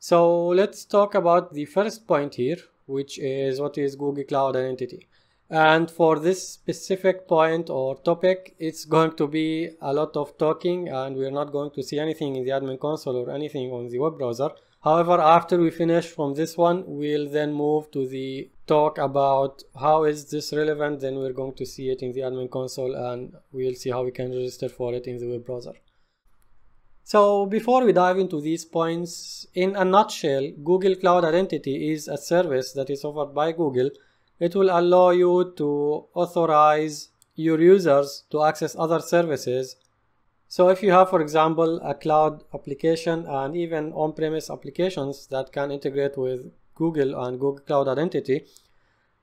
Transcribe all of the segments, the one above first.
So let's talk about the first point here, which is what is Google Cloud Identity. And for this specific point or topic, it's going to be a lot of talking, and we're not going to see anything in the admin console or anything on the web browser. However, after we finish from this one, we'll then move to the talk about how is this relevant. Then we're going to see it in the admin console, and we'll see how we can register for it in the web browser. So before we dive into these points, in a nutshell, Google Cloud Identity is a service that is offered by Google. It will allow you to authorize your users to access other services. So if you have, for example, a cloud application and even on-premise applications that can integrate with Google and Google Cloud Identity,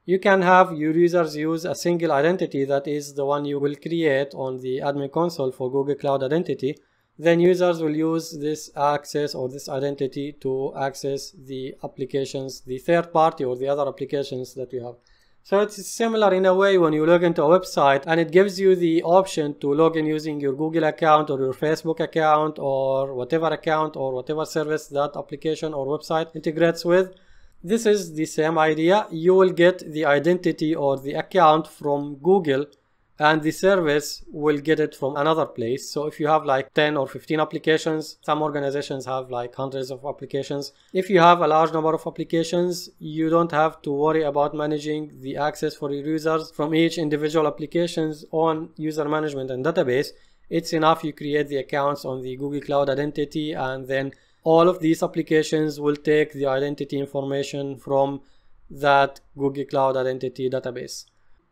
you can have your users use a single identity that is the one you will create on the admin console for Google Cloud Identity. Then users will use this access or this identity to access the applications, the third party or the other applications that you have. So it's similar in a way when you log into a website and it gives you the option to log in using your Google account or your Facebook account or whatever service that application or website integrates with. This is the same idea. You will get the identity or the account from Google, and the service will get it from another place. So if you have like 10 or 15 applications, some organizations have like hundreds of applications. If you have a large number of applications, you don't have to worry about managing the access for your users from each individual application's own user management and database. It's enough you create the accounts on the Google Cloud Identity, and then all of these applications will take the identity information from that Google Cloud Identity database.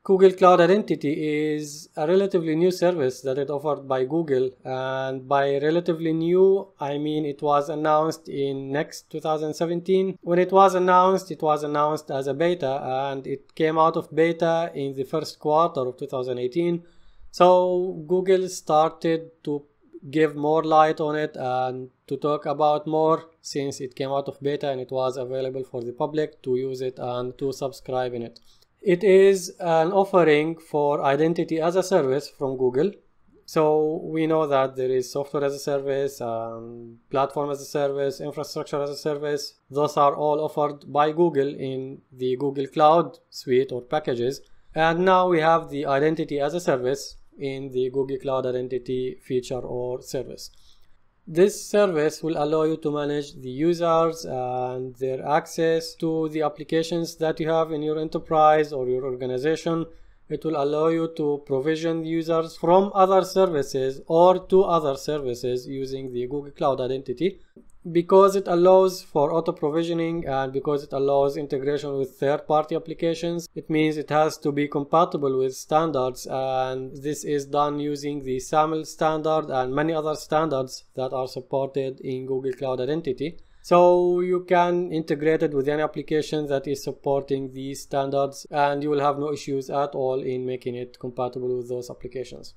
Google Cloud Identity is a relatively new service that is offered by Google, and by relatively new, I mean it was announced in next 2017. When it was announced as a beta, and it came out of beta in the first quarter of 2018. So Google started to give more light on it and to talk about more since it came out of beta and it was available for the public to use it and to subscribe in it. It is an offering for identity as a service from Google. So we know that there is software as a service, platform as a service, infrastructure as a service. Those are all offered by Google in the Google Cloud suite or packages. And now we have the identity as a service in the Google Cloud Identity feature or service. This service will allow you to manage the users and their access to the applications that you have in your enterprise or your organization. It will allow you to provision users from other services or to other services using the Google Cloud Identity. Because it allows for auto provisioning and because it allows integration with third-party applications, it means it has to be compatible with standards, and this is done using the SAML standard and many other standards that are supported in Google Cloud Identity. So you can integrate it with any application that is supporting these standards, and you will have no issues at all in making it compatible with those applications.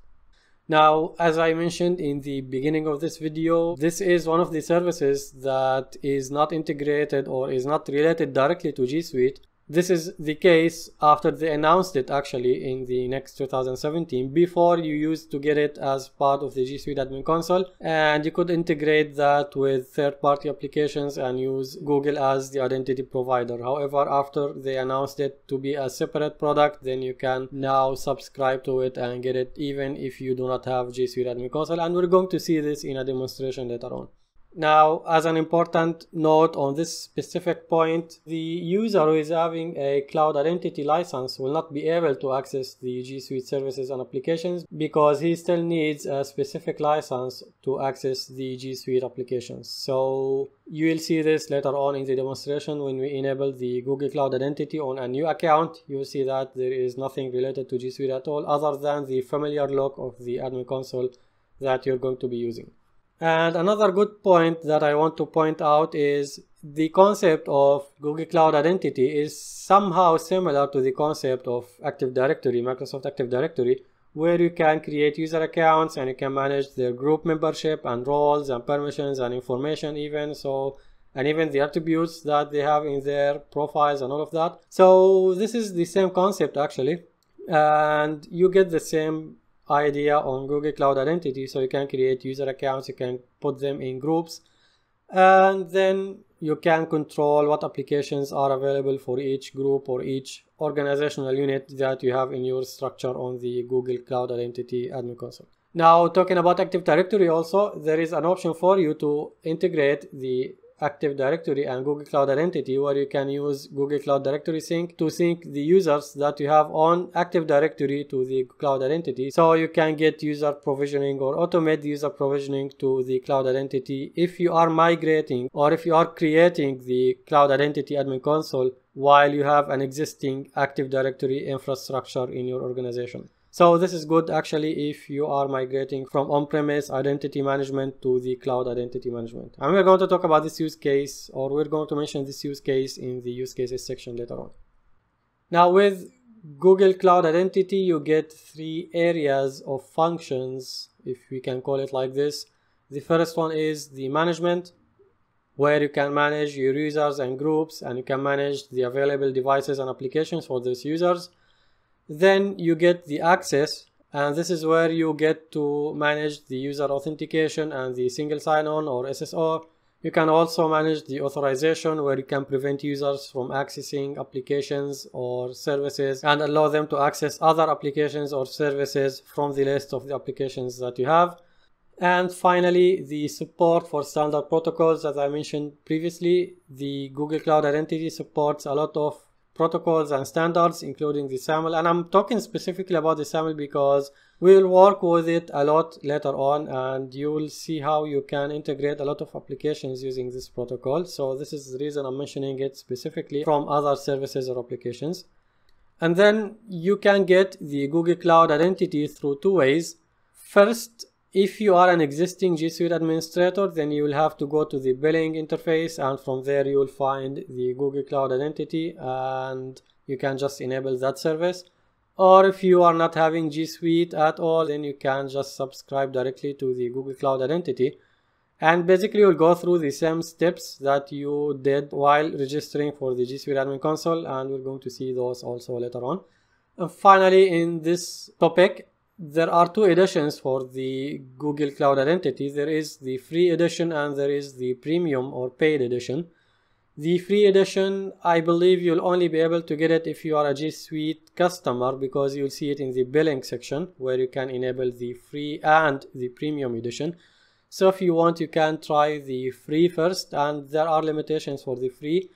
Now, as I mentioned in the beginning of this video, this is one of the services that is not integrated or is not related directly to G Suite. This is the case after they announced it actually in the next 2017. Before, you used to get it as part of the G Suite admin console, and you could integrate that with third-party applications and use Google as the identity provider. However, after they announced it to be a separate product, then you can now subscribe to it and get it even if you do not have G Suite admin console, and we're going to see this in a demonstration later on. Now, as an important note on this specific point, the user who is having a cloud identity license will not be able to access the G Suite services and applications because he still needs a specific license to access the G Suite applications. So you will see this later on in the demonstration when we enable the Google Cloud Identity on a new account. You will see that there is nothing related to G Suite at all other than the familiar look of the admin console that you're going to be using. And another good point that I want to point out is the concept of Google Cloud Identity is somehow similar to the concept of Active Directory, Microsoft Active Directory, where you can create user accounts and you can manage their group membership and roles and permissions and information and even the attributes that they have in their profiles and all of that. So this is the same concept actually, and you get the same idea on Google Cloud Identity. So you can create user accounts, you can put them in groups, and then you can control what applications are available for each group or each organizational unit that you have in your structure on the Google Cloud Identity Admin Console. Now, talking about Active Directory also, there is an option for you to integrate the Active Directory and Google Cloud Identity, where you can use Google Cloud Directory Sync to sync the users that you have on Active Directory to the Cloud Identity. So you can get user provisioning or automate the user provisioning to the Cloud Identity if you are migrating or if you are creating the Cloud Identity Admin Console while you have an existing Active Directory infrastructure in your organization. So this is good actually if you are migrating from on-premise identity management to the cloud identity management. And we're going to talk about this use case, or we're going to mention this use case in the use cases section later on. Now with Google Cloud Identity, you get 3 areas of functions, if we can call it like this. The first one is the management, where you can manage your users and groups, and you can manage the available devices and applications for those users. Then you get the access, and this is where you get to manage the user authentication and the single sign-on or SSO. You can also manage the authorization, where you can prevent users from accessing applications or services and allow them to access other applications or services from the list of the applications that you have. And finally, the support for standard protocols. As I mentioned previously, the Google Cloud Identity supports a lot of protocols and standards, including the SAML, and I'm talking specifically about the SAML because we'll work with it a lot later on, and you will see how you can integrate a lot of applications using this protocol. So this is the reason I'm mentioning it specifically from other services or applications. And then you can get the Google Cloud Identity through 2 ways. First, if you are an existing G Suite administrator, then you will have to go to the billing interface, and from there you will find the Google Cloud Identity and you can just enable that service. Or if you are not having G Suite at all, then you can just subscribe directly to the Google Cloud Identity. And basically you'll go through the same steps that you did while registering for the G Suite Admin Console, and we're going to see those also later on. And finally, in this topic, there are 2 editions for the Google Cloud Identity. There is the free edition and there is the premium or paid edition. The free edition, I believe you'll only be able to get it if you are a G Suite customer, because you'll see it in the billing section where you can enable the free and the premium edition. So if you want, you can try the free first, and there are limitations for the free.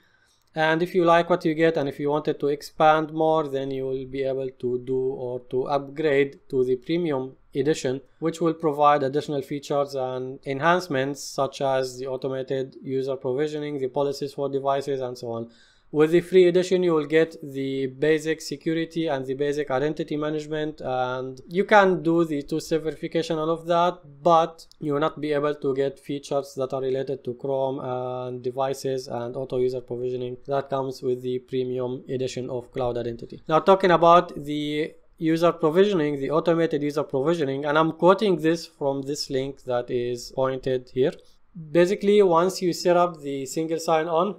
And if you like what you get and if you wanted to expand more, then you will be able to do or to upgrade to the premium edition, which will provide additional features and enhancements such as the automated user provisioning, the policies for devices, and so on. With the free edition, you will get the basic security and the basic identity management, and you can do the 2-step verification, all of that, but you will not be able to get features that are related to Chrome and devices and auto user provisioning that comes with the premium edition of Cloud Identity. Now, talking about the user provisioning, the automated user provisioning, and I'm quoting this from this link that is pointed here. Basically, once you set up the single sign-on,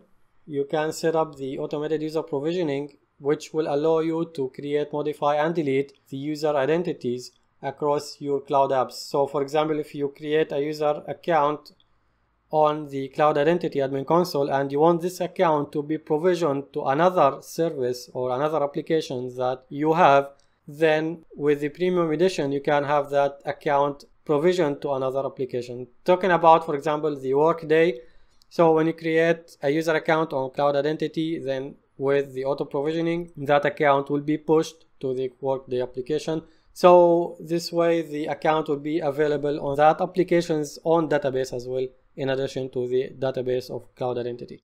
you can set up the automated user provisioning, which will allow you to create, modify, and delete the user identities across your cloud apps. So for example, if you create a user account on the Cloud Identity Admin Console and you want this account to be provisioned to another service or another application that you have, then with the premium edition you can have that account provisioned to another application. Talking about, for example, the Workday. So when you create a user account on Cloud Identity, then with the auto provisioning, that account will be pushed to the Workday application. So this way the account will be available on that application's own database as well, in addition to the database of Cloud Identity.